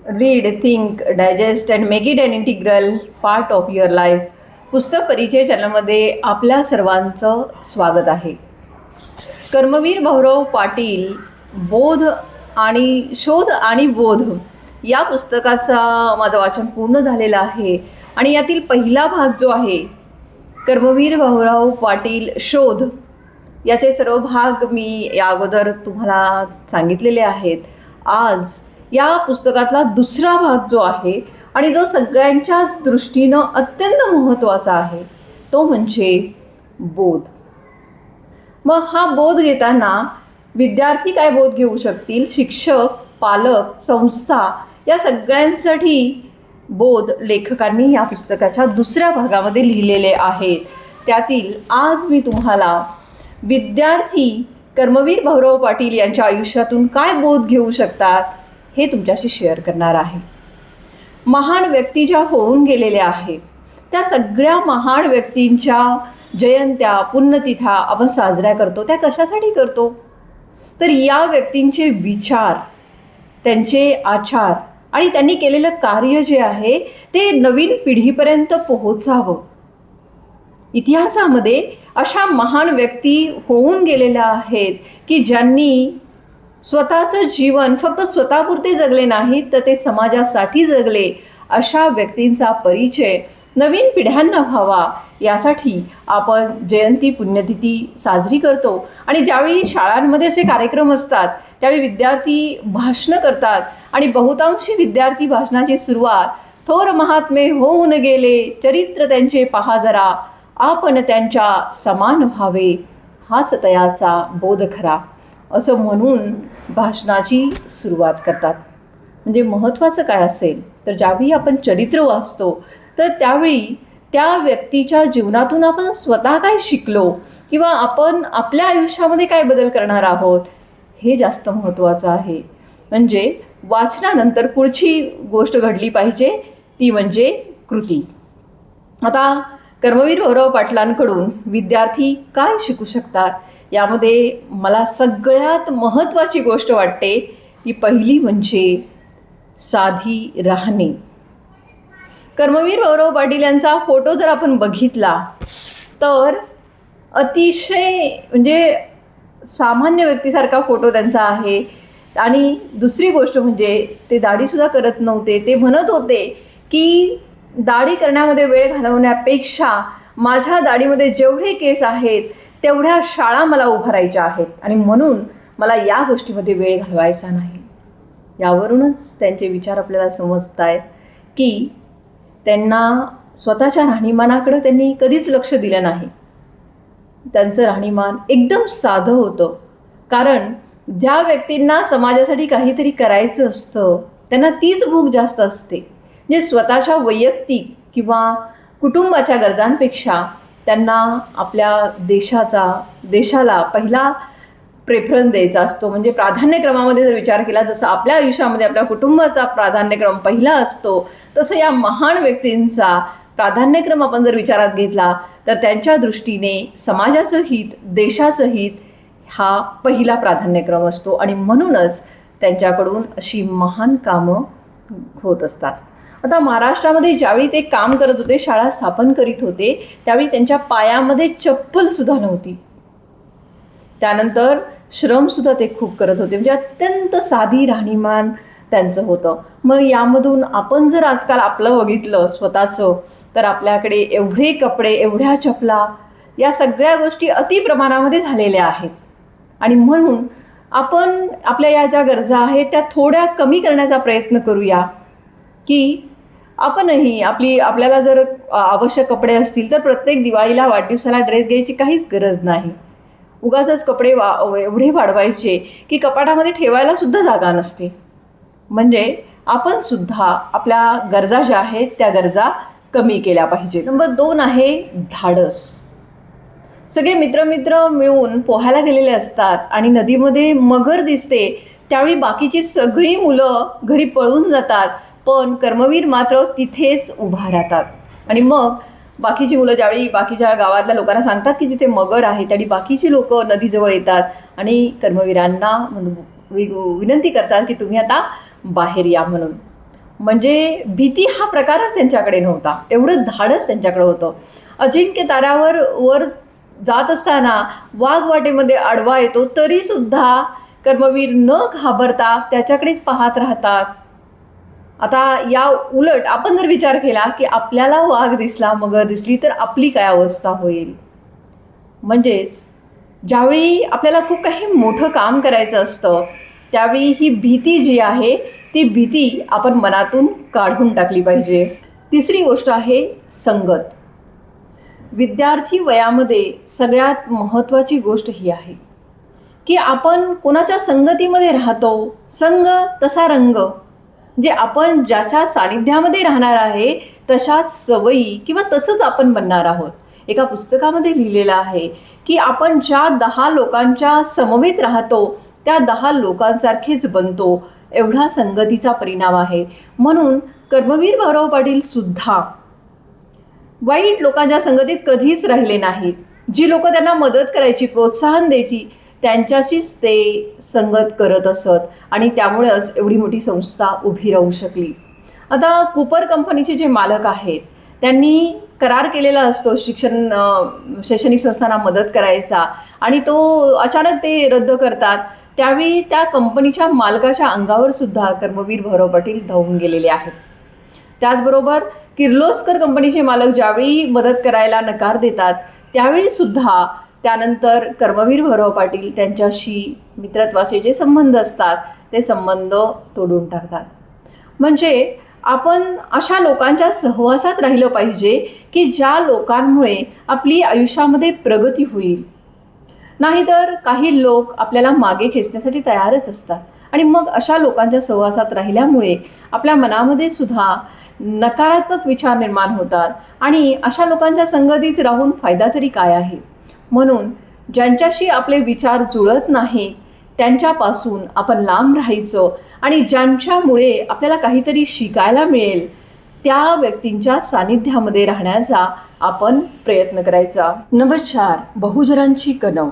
Read, think, digest and make it an integral part of your life. पुस्तक परिचय चॅनलमध्ये आपल्या सर्वांचं स्वागत आहे. कर्मवीर भाऊराव पाटील बोध आणि शोध आणि बोध या पुस्तकाचा माझं वाचन पूर्ण झालेलं आहे आणि यातील पहिला भाग जो आहे कर्मवीर भाऊराव पाटील शोध, याचे सर्व भाग मी या अगोदर तुम्हाला सांगितलेले आहेत. आज या पुस्तकातला दुसरा भाग जो आहे आणि जो सगळ्यांच्याच दृष्टीनं अत्यंत महत्त्वाचा आहे तो म्हणजे बोध. मग हा बोध घेताना विद्यार्थी काय बोध घेऊ शकतील, शिक्षक, पालक, संस्था या सगळ्यांसाठी बोध लेखकांनी या पुस्तकाच्या दुसऱ्या भागामध्ये लिहिलेले आहेत. त्यातील आज मी तुम्हाला विद्यार्थी कर्मवीर भाऊराव पाटील यांच्या आयुष्यातून काय बोध घेऊ शकतात हे तुमच्याशी शेअर करणार आहे. महान व्यक्ती ज्या होऊन गेलेल्या आहेत त्या सगळ्या महान व्यक्तींच्या जयंत्या, पुण्यतिथ्या आपण साजऱ्या करतो. त्या कशासाठी करतो तर या व्यक्तींचे विचार, त्यांचे आचार आणि त्यांनी केलेलं कार्य जे आहे ते नवीन पिढीपर्यंत पोहोचावं. इतिहासामध्ये अशा महान व्यक्ती होऊन गेलेल्या आहेत की ज्यांनी स्वतःचं जीवन फक्त स्वतःपुरते जगले नाहीत तर ते समाजासाठी जगले. अशा व्यक्तींचा परिचय नवीन पिढ्यांना व्हावा यासाठी आपण जयंती, पुण्यतिथी साजरी करतो. आणि ज्यावेळी शाळांमध्ये असे कार्यक्रम असतात त्यावेळी विद्यार्थी भाषणं करतात आणि बहुतांशी विद्यार्थी भाषणाची सुरुवात थोर महात्मे होऊन गेले, चरित्र त्यांचे पहा जरा, आपण त्यांच्या समान व्हावे, हाच तयाचा बोध खरा, असं म्हणून भाषणाची सुरुवात करतात. म्हणजे महत्त्वाचं काय असेल तर ज्यावेळी आपण चरित्र वाचतो तर त्यावेळी त्या व्यक्तीच्या जीवनातून आपण स्वतः काय शिकलो किंवा आपण आपल्या आयुष्यामध्ये काय बदल करणार आहोत हे जास्त महत्त्वाचं आहे. म्हणजे वाचनानंतर पुढची गोष्ट घडली पाहिजे ती म्हणजे कृती. आता कर्मवीर भाऊराव पाटलांकडून विद्यार्थी काय शिकू शकतात यामध्ये मला सगळ्यात महत्त्वाची गोष्ट वाटते ती पहिली म्हणजे साधी राहणे. कर्मवीर भाऊराव पाटील यांचा फोटो जर आपण बघितला तर अतिशय म्हणजे सामान्य व्यक्तीसारखा फोटो त्यांचा आहे. आणि दुसरी गोष्ट म्हणजे ते दाढीसुद्धा करत नव्हते. ते म्हणत होते की दाढी करण्यामध्ये वेळ घालवण्यापेक्षा माझ्या दाढीमध्ये जेवढे केस आहेत तेवढ्या शाळा मला उभारायच्या आहेत आणि म्हणून मला या गोष्टीमध्ये वेळ घालवायचा नाही. यावरूनच त्यांचे विचार आपल्याला समजत आहेत की त्यांना स्वतःच्या राहणीमानाकडं त्यांनी कधीच लक्ष दिलं नाही. त्यांचं राहणीमान एकदम साधं होतं. कारण ज्या व्यक्तींना समाजासाठी काहीतरी करायचं असतं त्यांना तीच भूक जास्त असते. जे स्वतःच्या वैयक्तिक किंवा कुटुंबाच्या गरजांपेक्षा त्यांना आपल्या देशाला पहिला प्रेफरन्स द्यायचा असतो. म्हणजे प्राधान्यक्रमामध्ये जर विचार केला जसं आपल्या आयुष्यामध्ये आपल्या कुटुंबाचा प्राधान्यक्रम पहिला असतो तसं या महान व्यक्तींचा प्राधान्यक्रम आपण जर विचारात घेतला तर त्यांच्या दृष्टीने समाजाचं हित, देशाचं हित हा पहिला प्राधान्यक्रम असतो आणि म्हणूनच त्यांच्याकडून अशी महान कामं होत असतात. आता महाराष्ट्रामध्ये ज्यावेळी ते काम करत होते, शाळा स्थापन करीत होते त्यावेळी त्यांच्या पायामध्ये चप्पलसुद्धा नव्हती. त्यानंतर श्रमसुद्धा ते खूप करत होते. म्हणजे अत्यंत साधी राहणीमान त्यांचं होतं. मग यामधून आपण जर आजकाल आपलं बघितलं स्वतःचं तर आपल्याकडे एवढे कपडे, एवढ्या चपला, या सगळ्या गोष्टी अतिप्रमाणामध्ये झालेल्या आहेत. आणि म्हणून आपण आपल्या या ज्या गरजा आहेत त्या थोड्या कमी करण्याचा प्रयत्न करूया की आपणही आपल्याला जर आवश्यक कपडे असतील तर प्रत्येक दिवाळीला, वाढदिवसाला ड्रेस घ्यायची काहीच गरज नाही. उगाचच कपडे एवढे वाढवायचे की कपाटामध्ये ठेवायला सुद्धा जागा नसते. म्हणजे आपण सुद्धा आपल्या गरजा ज्या आहेत त्या गरजा कमी केल्या पाहिजे. नंबर 2 आहे धाडस. सगळे मित्र मिळून पोहायला गेलेले असतात आणि नदीमध्ये मगर दिसते त्यावेळी बाकीची सगळी मुलं घरी पळून जातात पण कर्मवीर मात्र तिथेच उभा राहतात. आणि मग बाकीची मुलं ज्यावेळी बाकीच्या गावातल्या लोकांना सांगतात की तिथे मगर आहे त्यावेळी बाकीची लोक नदीजवळ येतात आणि कर्मवीरांना विनंती करतात की तुम्ही आता बाहेर या म्हणून. म्हणजे भीती हा प्रकारच त्यांच्याकडे नव्हता, एवढं धाडस त्यांच्याकडे होतं. अजिंक्य ताऱ्यावर वर जात असताना वाघ वाटेमध्ये आडवा येतो तरीसुद्धा कर्मवीर न घाबरता त्याच्याकडेच पाहत राहतात. आता या उलट आपण जर विचार केला की आपल्याला वाघ दिसला, मगर दिसली, तर आपली काय अवस्था होईल. म्हणजेच ज्यावेळी आपल्याला खूप काही मोठं काम करायचं असतं त्यावेळी ही भीती जी आहे ती भीती आपण मनातून काढून टाकली पाहिजे. तिसरी गोष्ट आहे संगत. विद्यार्थी वयामध्ये सगळ्यात महत्त्वाची गोष्ट ही आहे की आपण कोणाच्या संगतीमध्ये राहतो. संग तसा रंग, म्हणजे आपण ज्याच्या सानिध्यामध्ये राहणार आहे तशाच सवयी किंवा तसंच आपण बनणार आहोत. एका पुस्तकामध्ये लिहिलेलं आहे की आपण ज्या 10 लोकांच्या समवेत राहतो त्या 10 लोकांसारखेच बनतो, एवढा संगतीचा परिणाम आहे. म्हणून कर्मवीर भाऊराव पाटील सुद्धा वाईट लोकांच्या संगतीत कधीच राहिले नाहीत. जी लोक त्यांना मदत करायची, प्रोत्साहन द्यायची, त्यांच्याशीच ते संगत करत असत आणि त्यामुळेच एवढी मोठी संस्था उभी राहू शकली. आता कूपर कंपनीचे जे मालक आहेत त्यांनी करार केलेला असतो शैक्षणिक संस्थांना मदत करायचा आणि तो अचानक ते रद्द करतात. त्यावेळी त्या कंपनीच्या मालकाच्या अंगावर सुद्धा कर्मवीर भाऊराव पाटील धावून गेलेले आहेत. त्याचबरोबर किर्लोस्कर कंपनीचे मालक ज्यावेळी मदत करायला नकार देतात त्यावेळी सुद्धा त्यानंतर कर्मवीर भाऊराव पाटील त्यांच्याशी मित्रत्वाचे जे संबंध असतात ते संबंध तोडून टाकतात. म्हणजे आपण अशा लोकांच्या सहवासात राहिलं पाहिजे की ज्या लोकांमुळे आपली आयुष्यामध्ये प्रगती होईल. नाहीतर काही लोक आपल्याला मागे खेचण्यासाठी तयारच असतात आणि मग अशा लोकांच्या सहवासात राहिल्यामुळे आपल्या मनामध्ये सुद्धा नकारात्मक विचार निर्माण होतात आणि अशा लोकांच्या संगतीत राहून फायदा तरी काय आहे. म्हणून ज्यांच्याशी आपले विचार जुळत नाहीत त्यांच्यापासून आपण लांब राहायचं आणि ज्यांच्यामुळे आपल्याला काहीतरी शिकायला मिळेल त्या व्यक्तींच्या सानिध्यामध्ये राहण्याचा आपण प्रयत्न करायचा. नंबर 4, बहुजनांची कणव.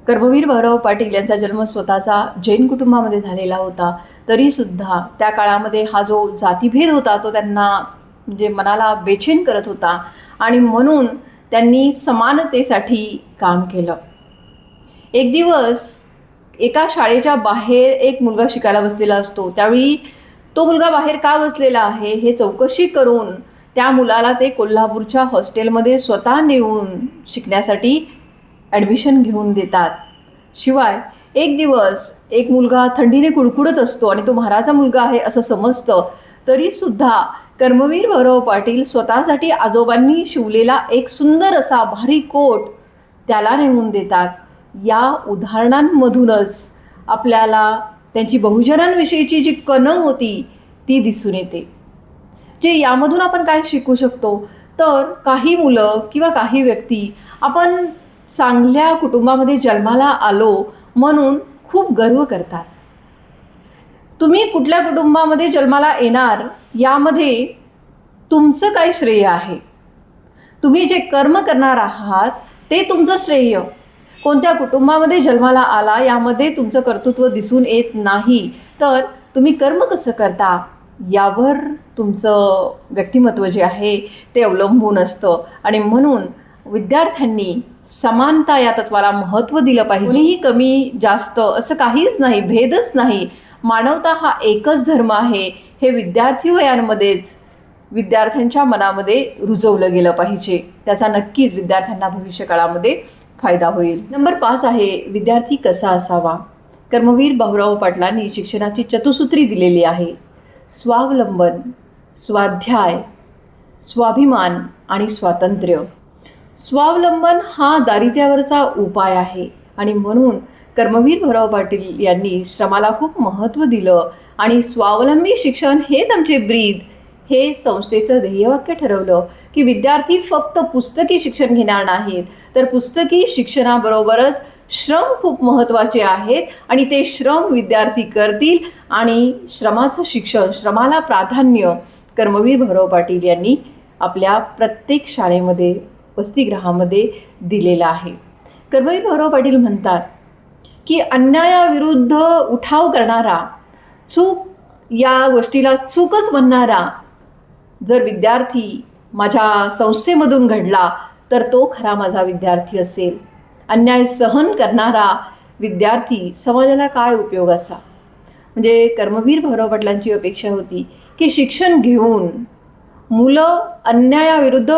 कर्मवीर भाऊराव पाटील यांचा जन्म स्वतःचा जैन कुटुंबामध्ये झालेला होता, तरीसुद्धा त्या काळामध्ये हा जो जातीभेद होता तो त्यांना म्हणजे मनाला बेचैन करत होता आणि म्हणून त्यांनी समानतेसाठी काम केलं. एक दिवस एका शाळेच्या बाहेर एक मुलगा शिकायला बसलेला असतो. त्यावेळी तो मुलगा बाहेर का बसलेला आहे हे चौकशी करून त्या मुलाला ते कोल्हापूरच्या हॉस्टेलमध्ये स्वतः नेऊन शिकण्यासाठी ॲडमिशन घेऊन देतात. शिवाय एक दिवस एक मुलगा थंडीने कुडकुडत असतो आणि तो महाराजा मुलगा आहे असं समजतं, तरीसुद्धा कर्मवीर भाऊराव पाटील स्वतःसाठी आजोबांनी शिवलेला एक सुंदर असा भारी कोट त्याला नेऊन देतात. या उदाहरणांमधूनच आपल्याला त्यांची बहुजनांविषयीची जी कणव होती ती दिसून येते. जे यामधून आपण काय शिकू शकतो तर काही मुलं किंवा काही व्यक्ती आपण चांगल्या कुटुंबामध्ये जन्माला आलो म्हणून खूप गर्व करतात. तुम्ही कुठल्या कुटुंबामध्ये जन्माला येणार यामध्ये तुमचं काय श्रेय आहे. तुम्ही जे कर्म करणार आहात ते तुमचं श्रेय. कोणत्या कुटुंबामध्ये जन्माला आला यामध्ये तुमचं कर्तृत्व दिसून येत नाही, तर तुम्ही कर्म कसं करता यावर तुमचं व्यक्तिमत्व जे आहे ते अवलंबून असतं. आणि म्हणून विद्यार्थ्यांनी समानता या तत्वाला महत्त्व दिलं पाहिजे. कोणीही कमी जास्त असं काहीच नाही, भेदच नाही. मानवता हा एकच धर्म आहे हे विद्यार्थी वयांमध्येच विद्यार्थ्यांच्या मनामध्ये रुजवलं गेलं पाहिजे. त्याचा नक्कीच विद्यार्थ्यांना भविष्यकाळामध्ये फायदा होईल. नंबर 5 आहे विद्यार्थी कसा असावा. कर्मवीर भाऊराव पाटलांनी शिक्षणाची चतुसूत्री दिलेली आहे. स्वावलंबन, स्वाध्याय, स्वाभिमान आणि स्वातंत्र्य. स्वावलंबन हा दारिद्र्यावरचा उपाय आहे आणि म्हणून कर्मवीर भाऊराव पाटील यांनी श्रमाला खूप महत्त्व दिलं आणि स्वावलंबी शिक्षण हेच आमचे ब्रीद हे संस्थेचं ध्येयवाक्य ठरवलं की विद्यार्थी फक्त पुस्तकी शिक्षण घेणार नाहीत, तर पुस्तकी शिक्षणाबरोबरच श्रम खूप महत्त्वाचे आहेत आणि ते श्रम विद्यार्थी करतील आणि श्रमाचं शिक्षण, श्रमाला प्राधान्य कर्मवीर भाऊराव पाटील यांनी आपल्या प्रत्येक शाळेमध्ये, वसतिगृहामध्ये दिलेलं आहे. कर्मवीर भाऊराव पाटील म्हणतात की अन्यायाविरुद्ध उठाव करणारा, चूक या गोष्टीला चूकच म्हणणारा जर विद्यार्थी माझ्या संस्थेमधून घडला तर तो खरा माझा विद्यार्थी असेल. अन्याय सहन करणारा विद्यार्थी समाजाला काय उपयोगाचा. म्हणजे कर्मवीर भाऊराव पाटलांची अपेक्षा होती की शिक्षण घेऊन मुलं अन्यायाविरुद्ध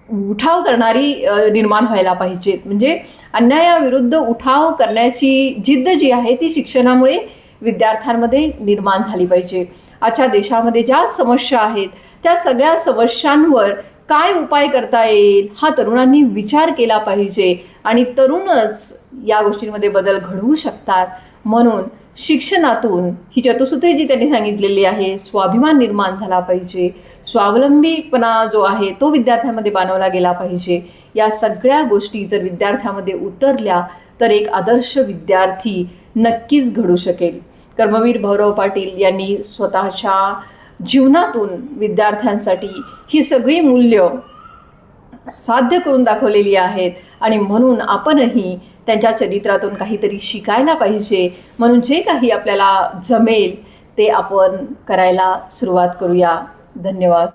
उठाव करणारी निर्माण व्हायला पाहिजेत. म्हणजे अन्यायाविरुद्ध उठाव करण्याची जिद्द जी आहे ती शिक्षणामुळे विद्यार्थ्यांमध्ये निर्माण झाली पाहिजे. आजच्या देशामध्ये ज्या समस्या आहेत त्या सगळ्या समस्यांवर काय उपाय करता येईल हा तरुणांनी विचार केला पाहिजे आणि तरुणच या गोष्टींमध्ये बदल घडवू शकतात. म्हणून शिक्षणातून ही चतुसूत्री जी त्यांनी सांगितलेली आहे, स्वाभिमान निर्माण झाला पाहिजे, स्वावलंबीपणा जो आहे तो विद्यार्थ्यांमध्ये बाणवला गेला पाहिजे. या सगळ्या गोष्टी जर विद्यार्थ्यामध्ये उतरल्या तर एक आदर्श विद्यार्थी नक्कीच घडू शकेल. कर्मवीर भाऊराव पाटील यांनी स्वतःच्या जीवनातून विद्यार्थ्यांसाठी ही सगळी मूल्य साध्य करून दाखवलेली आहेत आणि म्हणून आपणही त्यांच्या चरित्रातून काहीतरी शिकायला पाहिजे. म्हणून जे काही आपल्याला जमेल ते आपण करायला सुरुवात करूया. धन्यवाद.